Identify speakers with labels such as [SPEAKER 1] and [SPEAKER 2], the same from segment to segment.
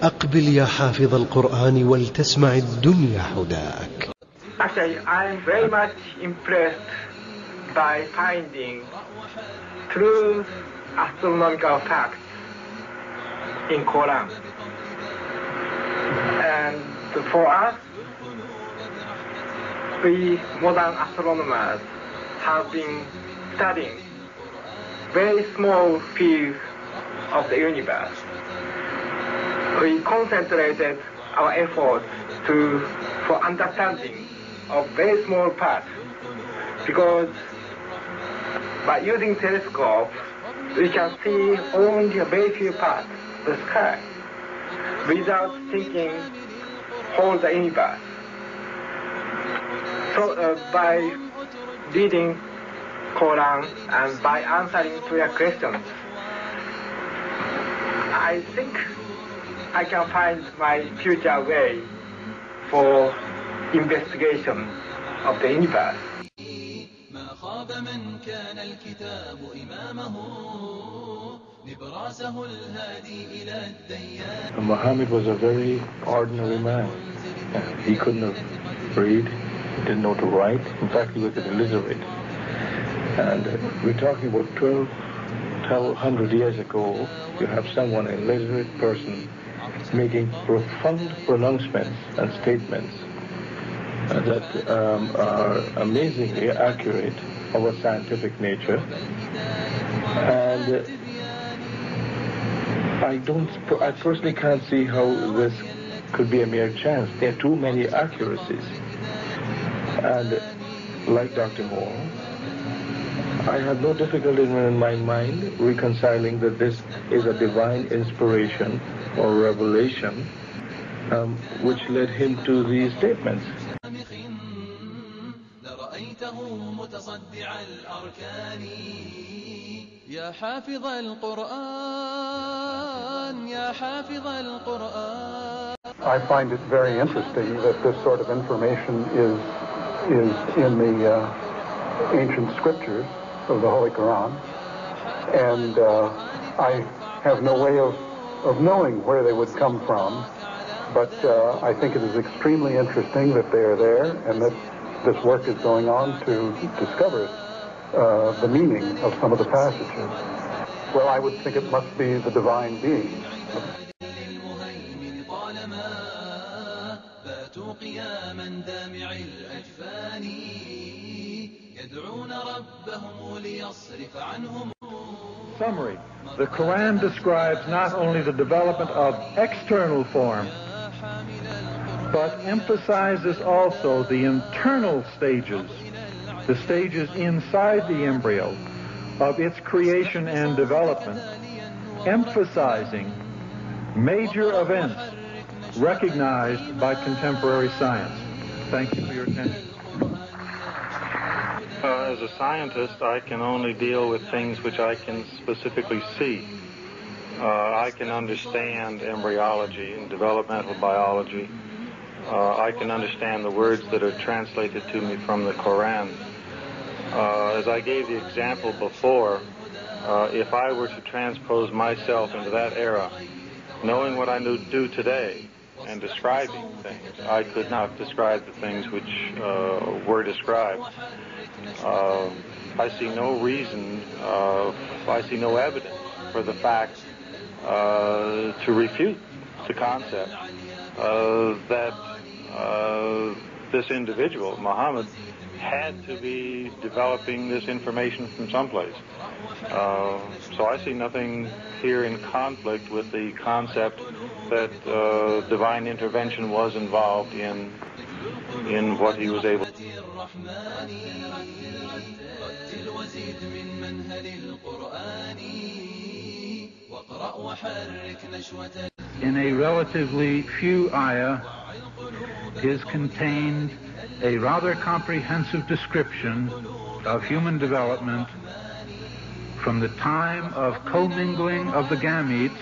[SPEAKER 1] أقبل يا حافظ القرآن ولتسمع الدنيا هداك.
[SPEAKER 2] Actually, I'm very much impressed by finding true astronomical facts in Quran. And for us, we modern astronomers have been studying very small fields of the universe. We concentrated our efforts for understanding of very small parts, because by using telescope we can see only a very few parts of the sky without thinking whole the universe. So by reading Quran and by answering to your questions, I think I can find my future way for investigation of the universe.
[SPEAKER 3] Muhammad was a very ordinary man. He couldn't have read, didn't know to write. In fact, he was illiterate. And we're talking about 1,200 years ago. You have someone, an illiterate person, making profound pronouncements and statements that are amazingly accurate of a scientific nature. And I personally can't see how this could be a mere chance. There are too many accuracies. And like Dr. Moore, I have no difficulty in my mind reconciling that this is a divine inspiration or revelation which led him to these statements.
[SPEAKER 4] يا حافظ القرآن يا حافظ القرآن.
[SPEAKER 5] I find it very interesting that this sort of information is in the ancient scriptures of the Holy Quran, and I have no way of knowing where they would come from, but I think it is extremely interesting that they are there and that this work is going on to discover the meaning of some of the passages. Well, I would think it must be the divine being.
[SPEAKER 6] Summary. The Quran describes not only the development of external form, but emphasizes also the internal stages, the stages inside the embryo of its creation and development, emphasizing major events recognized by contemporary science. Thank you for your attention.
[SPEAKER 3] As a scientist, I can only deal with things which I can specifically see. I can understand embryology and developmental biology. I can understand the words that are translated to me from the Quran. As I gave the example before, if I were to transpose myself into that era, knowing what I do today and describing things, I could not describe the things which were described. I see no reason, I see no evidence for the fact to refute the concept that this individual, Muhammad, had to be developing this information from someplace. So I see nothing here in conflict with the concept that divine intervention was involved in what he was able to do.
[SPEAKER 6] In a relatively few ayah is contained a rather comprehensive description of human development from the time of commingling of the gametes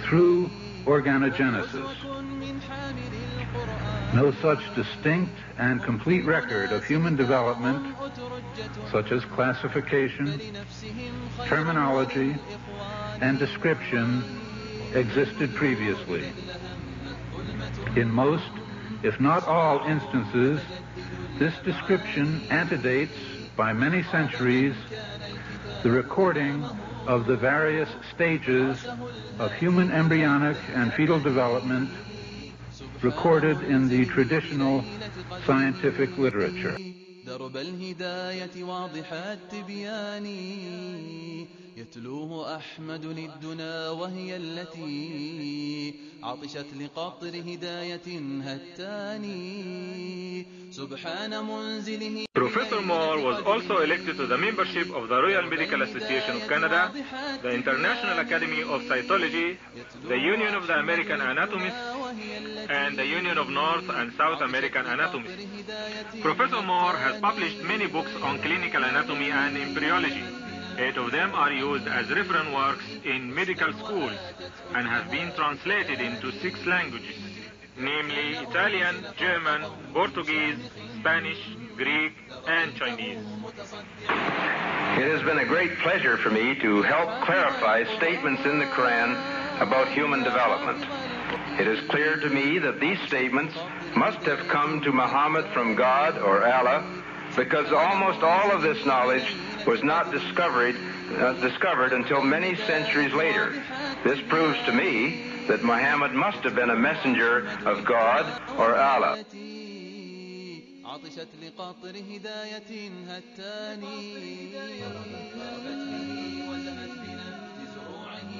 [SPEAKER 6] through organogenesis. No such distinct and complete record of human development, such as classification, terminology, and description, existed previously. In most, if not all instances, this description antedates by many centuries the recording of the various stages of human embryonic and fetal development recorded in the traditional scientific literature.
[SPEAKER 4] درب الهداية واضح التبيان يتلوه أحمد للدنا وهي التي عطشت لقطر هداية هتاني سبحان منزله.
[SPEAKER 7] Professor Moore was also elected to the membership of the Royal Medical Association of Canada, the International Academy of Cytology, the Union of the American Anatomists, and the Union of North and South American Anatomists. Professor Moore has published many books on clinical anatomy and embryology. 8 of them are used as reference works in medical schools and have been translated into 6 languages, namely Italian, German, Portuguese, Spanish, Greek, and Chinese.
[SPEAKER 8] It has been a great pleasure for me to help clarify statements in the Quran about human development. It is clear to me that these statements must have come to Muhammad from God or Allah, because almost all of this knowledge was not discovered until many centuries later. This proves to me that Muhammad must have been a messenger of God or Allah.
[SPEAKER 4] عطشت لقطر هداية هتاني وزنت بنبت زروعه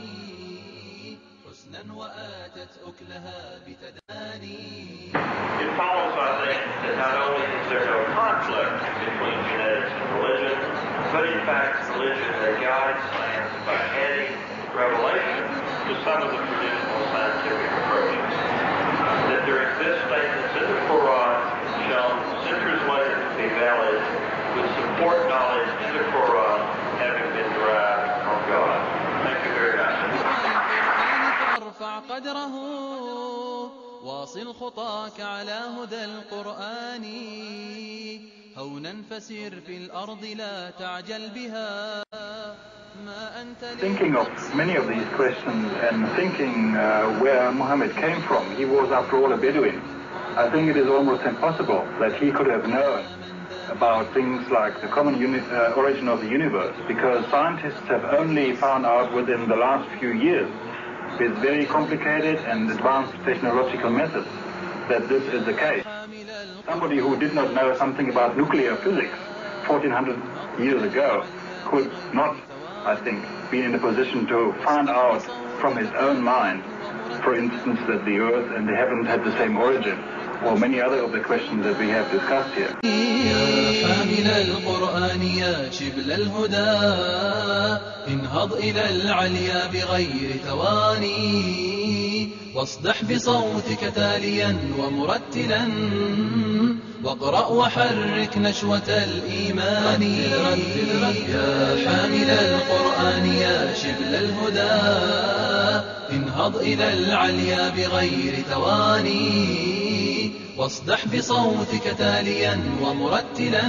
[SPEAKER 4] حسنا وآتت أكلها بتداني.
[SPEAKER 9] It follows, I think, that not only is there no conflict between genetics and religion, but in fact religion that guides science by adding revelation to some of the traditional scientific approaches. That there exist statements in the Quran shown centuries later to be valid would support knowledge in the Quran having been derived from God. Thank you very much.
[SPEAKER 4] فارفع قدره واصل خطاك على هدى القرآن هونا فسير في الأرض لا تعجل بها.
[SPEAKER 5] Thinking of many of these questions and thinking where Muhammad came from, he was after all a Bedouin. I think it is almost impossible that he could have known about things like the common origin of the universe, because scientists have only found out within the last few years with very complicated and advanced technological methods that this is the case. Somebody who did not know something about nuclear physics 1400 years ago could not, I think, be in a position to find out from his own mind, for instance, that the earth and the heavens had the same origin, or many other of the questions that we have discussed here.
[SPEAKER 4] يا حامل القرآن يا شبل الهدى انهض إلى العليا بغير تواني واصدح بصوتك تاليا ومرتلا واقرأ وحرك نشوة الإيمان. يا حامل القرآن يا شبل الهدى انهض إلى العليا بغير تواني واصدح بصوتك تاليا ومرتلا